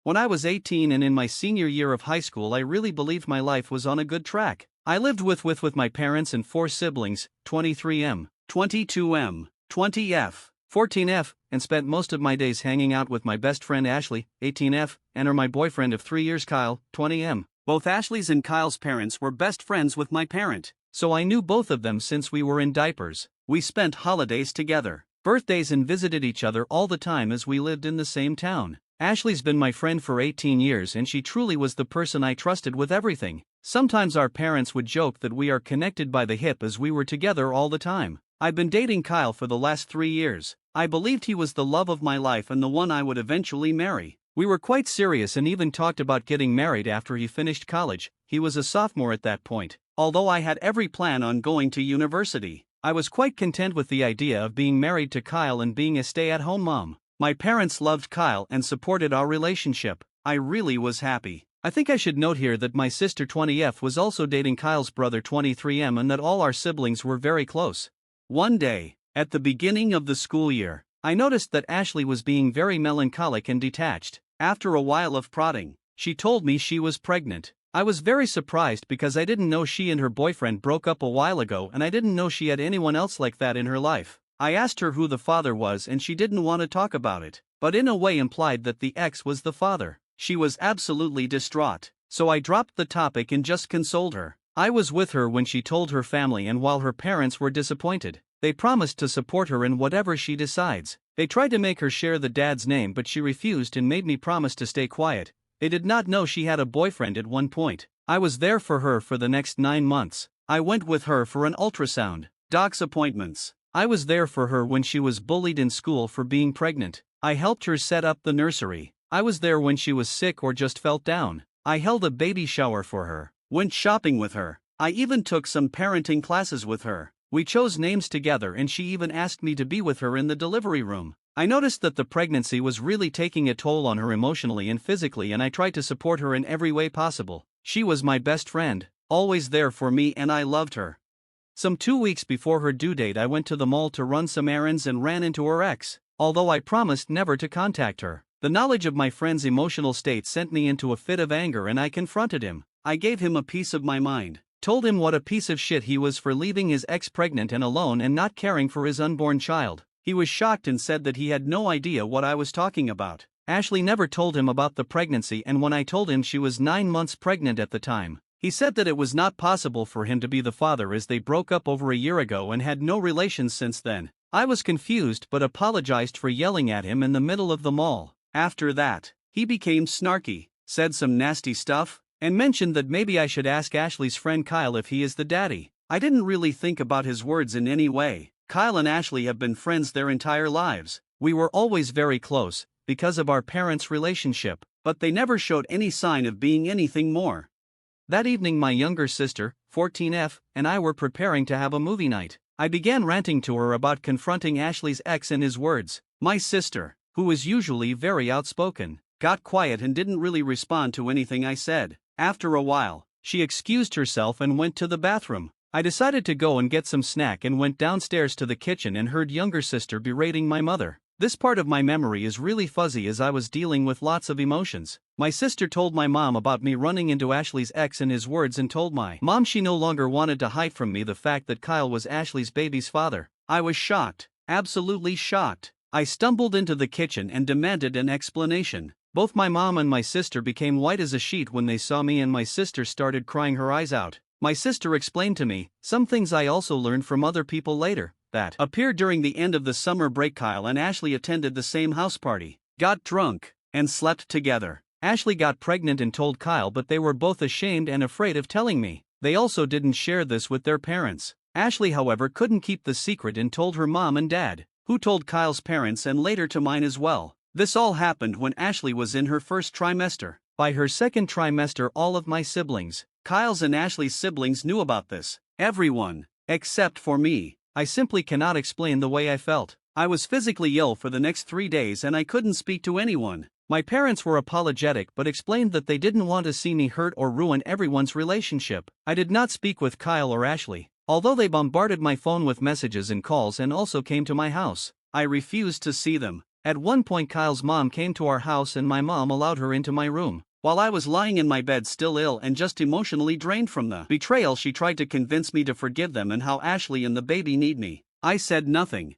When I was 18 and in my senior year of high school, I really believed my life was on a good track. I lived with my parents and 4 siblings, 23M, 22M, 20F, 14F, and spent most of my days hanging out with my best friend Ashley, 18F, and my boyfriend of 3 years Kyle, 20M. Both Ashley's and Kyle's parents were best friends with my parent, so I knew both of them since we were in diapers. We spent holidays together, birthdays, and visited each other all the time as we lived in the same town. Ashley's been my friend for 18 years and she truly was the person I trusted with everything. Sometimes our parents would joke that we are connected by the hip as we were together all the time. I've been dating Kyle for the last 3 years. I believed he was the love of my life and the one I would eventually marry. We were quite serious and even talked about getting married after he finished college. He was a sophomore at that point. Although I had every plan on going to university, I was quite content with the idea of being married to Kyle and being a stay-at-home mom. My parents loved Kyle and supported our relationship. I really was happy. I think I should note here that my sister 20F was also dating Kyle's brother 23M and that all our siblings were very close. One day, at the beginning of the school year, I noticed that Ashley was being very melancholic and detached. After a while of prodding, she told me she was pregnant. I was very surprised because I didn't know she and her boyfriend broke up a while ago and I didn't know she had anyone else like that in her life. I asked her who the father was and she didn't want to talk about it, but in a way implied that the ex was the father. She was absolutely distraught, so I dropped the topic and just consoled her. I was with her when she told her family and while her parents were disappointed, they promised to support her in whatever she decides. They tried to make her share the dad's name but she refused and made me promise to stay quiet. They did not know she had a boyfriend at one point. I was there for her for the next 9 months. I went with her for an ultrasound, doc's appointments. I was there for her when she was bullied in school for being pregnant. I helped her set up the nursery. I was there when she was sick or just felt down. I held a baby shower for her, went shopping with her. I even took some parenting classes with her. We chose names together and she even asked me to be with her in the delivery room. I noticed that the pregnancy was really taking a toll on her emotionally and physically and I tried to support her in every way possible. She was my best friend, always there for me and I loved her. Some 2 weeks before her due date I went to the mall to run some errands and ran into her ex, although I promised never to contact her. The knowledge of my friend's emotional state sent me into a fit of anger and I confronted him. I gave him a piece of my mind, told him what a piece of shit he was for leaving his ex pregnant and alone and not caring for his unborn child. He was shocked and said that he had no idea what I was talking about. Ashley never told him about the pregnancy and when I told him she was 9 months pregnant at the time, he said that it was not possible for him to be the father as they broke up over a year ago and had no relations since then. I was confused but apologized for yelling at him in the middle of the mall. After that, he became snarky, said some nasty stuff, and mentioned that maybe I should ask Ashley's friend Kyle if he is the daddy. I didn't really think about his words in any way. Kyle and Ashley have been friends their entire lives. We were always very close, because of our parents' relationship, but they never showed any sign of being anything more. That evening my younger sister, 14F, and I were preparing to have a movie night. I began ranting to her about confronting Ashley's ex and his words. My sister, who is usually very outspoken, got quiet and didn't really respond to anything I said. After a while, she excused herself and went to the bathroom. I decided to go and get some snack and went downstairs to the kitchen and heard younger sister berating my mother. This part of my memory is really fuzzy as I was dealing with lots of emotions. My sister told my mom about me running into Ashley's ex and his words and told my mom she no longer wanted to hide from me the fact that Kyle was Ashley's baby's father. I was shocked, absolutely shocked. I stumbled into the kitchen and demanded an explanation. Both my mom and my sister became white as a sheet when they saw me and my sister started crying her eyes out. My sister explained to me some things I also learned from other people later that appeared during the end of the summer break. Kyle and Ashley attended the same house party, got drunk, and slept together. Ashley got pregnant and told Kyle, but they were both ashamed and afraid of telling me. They also didn't share this with their parents. Ashley, however, couldn't keep the secret and told her mom and dad, who told Kyle's parents and later to mine as well. This all happened when Ashley was in her first trimester. By her second trimester, all of my siblings, Kyle's and Ashley's siblings, knew about this. Everyone, except for me. I simply cannot explain the way I felt. I was physically ill for the next 3 days and I couldn't speak to anyone. My parents were apologetic but explained that they didn't want to see me hurt or ruin everyone's relationship. I did not speak with Kyle or Ashley, although they bombarded my phone with messages and calls and also came to my house. I refused to see them. At one point, Kyle's mom came to our house and my mom allowed her into my room. While I was lying in my bed still ill and just emotionally drained from the betrayal, she tried to convince me to forgive them and how Ashley and the baby need me. I said nothing.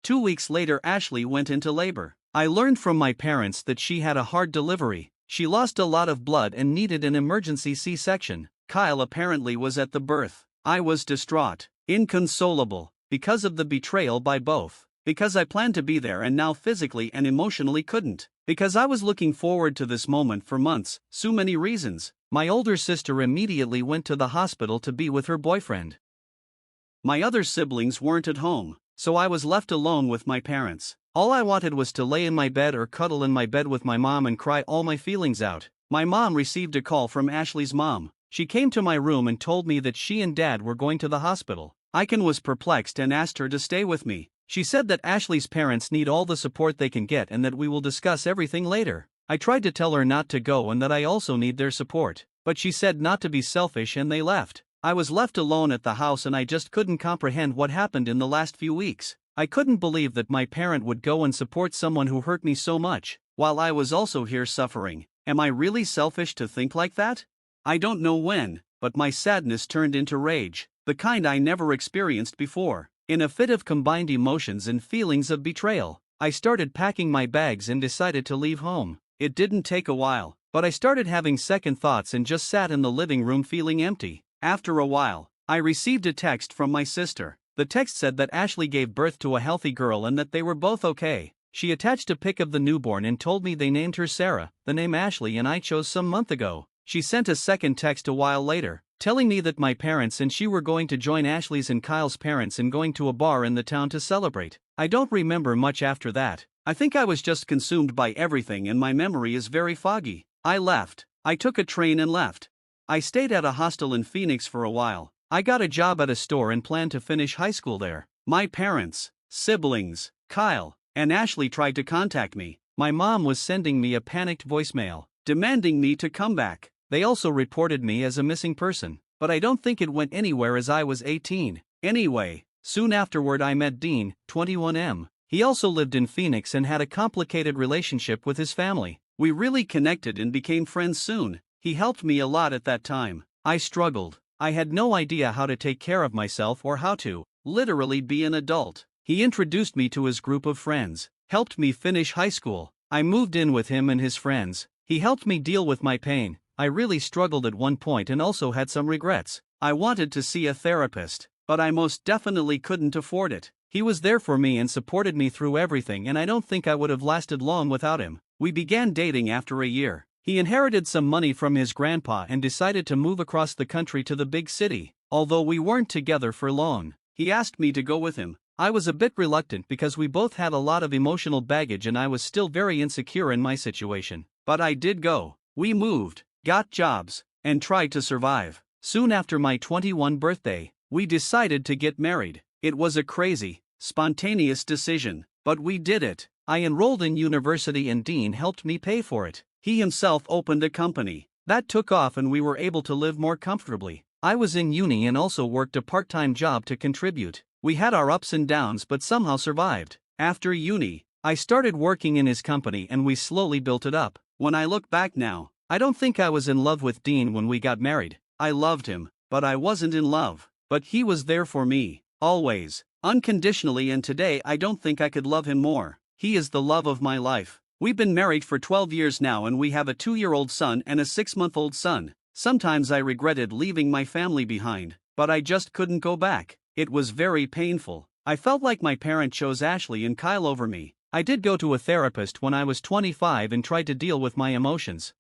2 weeks later, Ashley went into labor. I learned from my parents that she had a hard delivery. She lost a lot of blood and needed an emergency C-section. Kyle apparently was at the birth. I was distraught, inconsolable, because of the betrayal by both. Because I planned to be there and now physically and emotionally couldn't. Because I was looking forward to this moment for months, so many reasons. My older sister immediately went to the hospital to be with her boyfriend. My other siblings weren't at home, so I was left alone with my parents. All I wanted was to lay in my bed or cuddle in my bed with my mom and cry all my feelings out. My mom received a call from Ashley's mom. She came to my room and told me that she and dad were going to the hospital. I was perplexed and asked her to stay with me. She said that Ashley's parents need all the support they can get and that we will discuss everything later. I tried to tell her not to go and that I also need their support, but she said not to be selfish and they left. I was left alone at the house and I just couldn't comprehend what happened in the last few weeks. I couldn't believe that my parent would go and support someone who hurt me so much, while I was also here suffering. Am I really selfish to think like that? I don't know when, but my sadness turned into rage, the kind I never experienced before. In a fit of combined emotions and feelings of betrayal, I started packing my bags and decided to leave home. It didn't take a while, but I started having second thoughts and just sat in the living room feeling empty. After a while, I received a text from my sister. The text said that Ashley gave birth to a healthy girl and that they were both okay. She attached a pic of the newborn and told me they named her Sarah, the name Ashley and I chose some month ago. She sent a second text a while later, telling me that my parents and she were going to join Ashley's and Kyle's parents in going to a bar in the town to celebrate. I don't remember much after that. I think I was just consumed by everything and my memory is very foggy. I left. I took a train and left. I stayed at a hostel in Phoenix for a while. I got a job at a store and planned to finish high school there. My parents, siblings, Kyle, and Ashley tried to contact me. My mom was sending me a panicked voicemail, demanding me to come back. They also reported me as a missing person, but I don't think it went anywhere as I was 18. Anyway, soon afterward I met Dean, 21M. He also lived in Phoenix and had a complicated relationship with his family. We really connected and became friends soon. He helped me a lot at that time. I struggled. I had no idea how to take care of myself or how to, literally, be an adult. He introduced me to his group of friends, helped me finish high school. I moved in with him and his friends. He helped me deal with my pain. I really struggled at one point and also had some regrets. I wanted to see a therapist, but I most definitely couldn't afford it. He was there for me and supported me through everything, and I don't think I would have lasted long without him. We began dating after a year. He inherited some money from his grandpa and decided to move across the country to the big city. Although we weren't together for long, he asked me to go with him. I was a bit reluctant because we both had a lot of emotional baggage and I was still very insecure in my situation. But I did go. We moved, got jobs, and tried to survive. Soon after my 21st birthday, we decided to get married. It was a crazy, spontaneous decision, but we did it. I enrolled in university and Dean helped me pay for it. He himself opened a company. That took off and we were able to live more comfortably. I was in uni and also worked a part-time job to contribute. We had our ups and downs but somehow survived. After uni, I started working in his company and we slowly built it up. When I look back now, I don't think I was in love with Dean when we got married. I loved him, but I wasn't in love. But he was there for me, always, unconditionally, and today I don't think I could love him more. He is the love of my life. We've been married for 12 years now and we have a 2-year-old son and a 6-month-old son. Sometimes I regretted leaving my family behind, but I just couldn't go back. It was very painful. I felt like my parent chose Ashley and Kyle over me. I did go to a therapist when I was 25 and tried to deal with my emotions.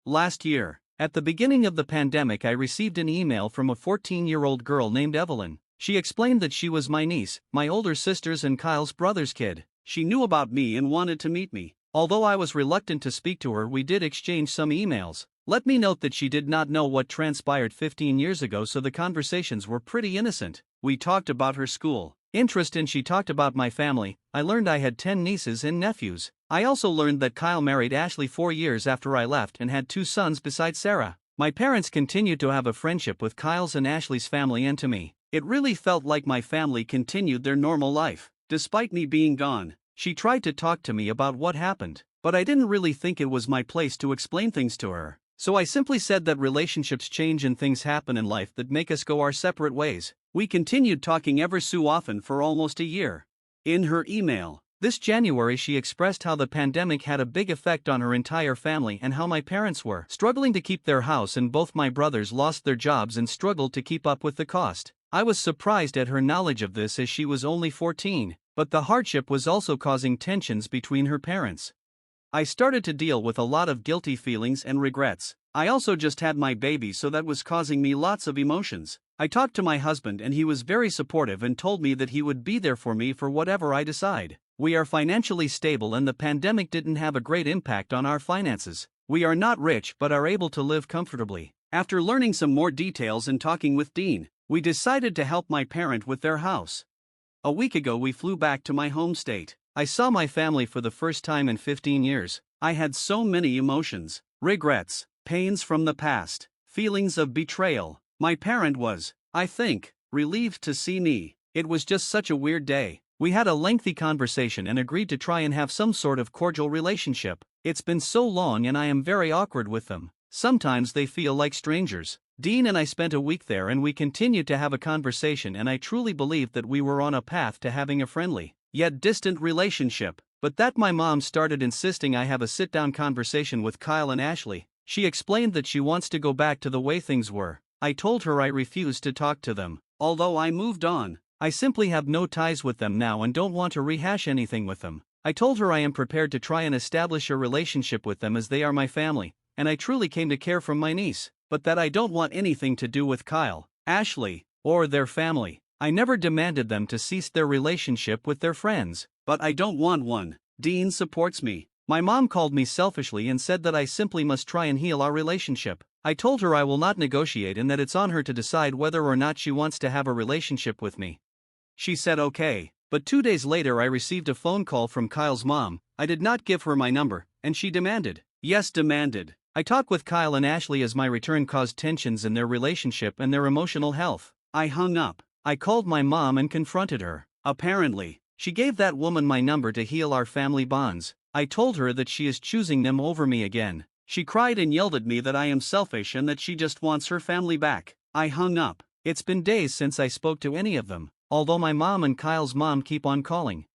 Last year, at the beginning of the pandemic, I received an email from a 14-year-old girl named Evelyn. She explained that she was my niece, my older sister's and Kyle's brother's kid. She knew about me and wanted to meet me. Although I was reluctant to speak to her, we did exchange some emails. Let me note that she did not know what transpired 15 years ago, so the conversations were pretty innocent. We talked about her school interest and she talked about my family. I learned I had 10 nieces and nephews. I also learned that Kyle married Ashley 4 years after I left and had 2 sons besides Sarah. My parents continued to have a friendship with Kyle's and Ashley's family, and to me, it really felt like my family continued their normal life. Despite me being gone, She tried to talk to me about what happened, but I didn't really think it was my place to explain things to her. So I simply said that relationships change and things happen in life that make us go our separate ways. We continued talking ever so often for almost a year. In her email this January, she expressed how the pandemic had a big effect on her entire family and how my parents were struggling to keep their house and both my brothers lost their jobs and struggled to keep up with the cost. I was surprised at her knowledge of this as she was only 14, but the hardship was also causing tensions between her parents. I started to deal with a lot of guilty feelings and regrets. I also just had my baby, so that was causing me lots of emotions. I talked to my husband and he was very supportive and told me that he would be there for me for whatever I decide. We are financially stable and the pandemic didn't have a great impact on our finances. We are not rich but are able to live comfortably. After learning some more details and talking with Dean, we decided to help my parent with their house. A week ago we flew back to my home state. I saw my family for the first time in 15 years. I had so many emotions, regrets, pains from the past, feelings of betrayal. My parent was, I think, relieved to see me. It was just such a weird day. We had a lengthy conversation and agreed to try and have some sort of cordial relationship. It's been so long and I am very awkward with them. Sometimes they feel like strangers. Dean and I spent a week there and we continued to have a conversation, and I truly believed that we were on a path to having a friendly, yet distant relationship. But that my mom started insisting I have a sit-down conversation with Kyle and Ashley. She explained that she wants to go back to the way things were. I told her I refused to talk to them. Although I moved on, I simply have no ties with them now and don't want to rehash anything with them. I told her I am prepared to try and establish a relationship with them as they are my family, and I truly came to care for my niece, but that I don't want anything to do with Kyle, Ashley, or their family. I never demanded them to cease their relationship with their friends, but I don't want one. Dean supports me. My mom called me selfishly and said that I simply must try and heal our relationship. I told her I will not negotiate and that it's on her to decide whether or not she wants to have a relationship with me. She said okay, but 2 days later I received a phone call from Kyle's mom. I did not give her my number, and she demanded. Yes, demanded. I talked with Kyle and Ashley as my return caused tensions in their relationship and their emotional health. I hung up. I called my mom and confronted her. Apparently, she gave that woman my number to heal our family bonds. I told her that she is choosing them over me again. She cried and yelled at me that I am selfish and that she just wants her family back. I hung up. It's been days since I spoke to any of them, although my mom and Kyle's mom keep on calling.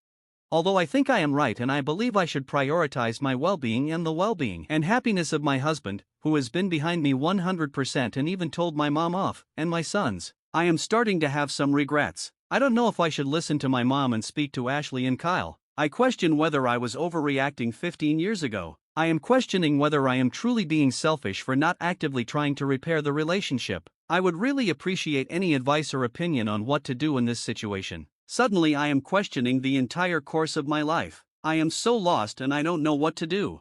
Although I think I am right and I believe I should prioritize my well-being and the well-being and happiness of my husband, who has been behind me 100% and even told my mom off, and my sons, I am starting to have some regrets. I don't know if I should listen to my mom and speak to Ashley and Kyle. I question whether I was overreacting 15 years ago. I am questioning whether I am truly being selfish for not actively trying to repair the relationship. I would really appreciate any advice or opinion on what to do in this situation. Suddenly I am questioning the entire course of my life. I am so lost and I don't know what to do.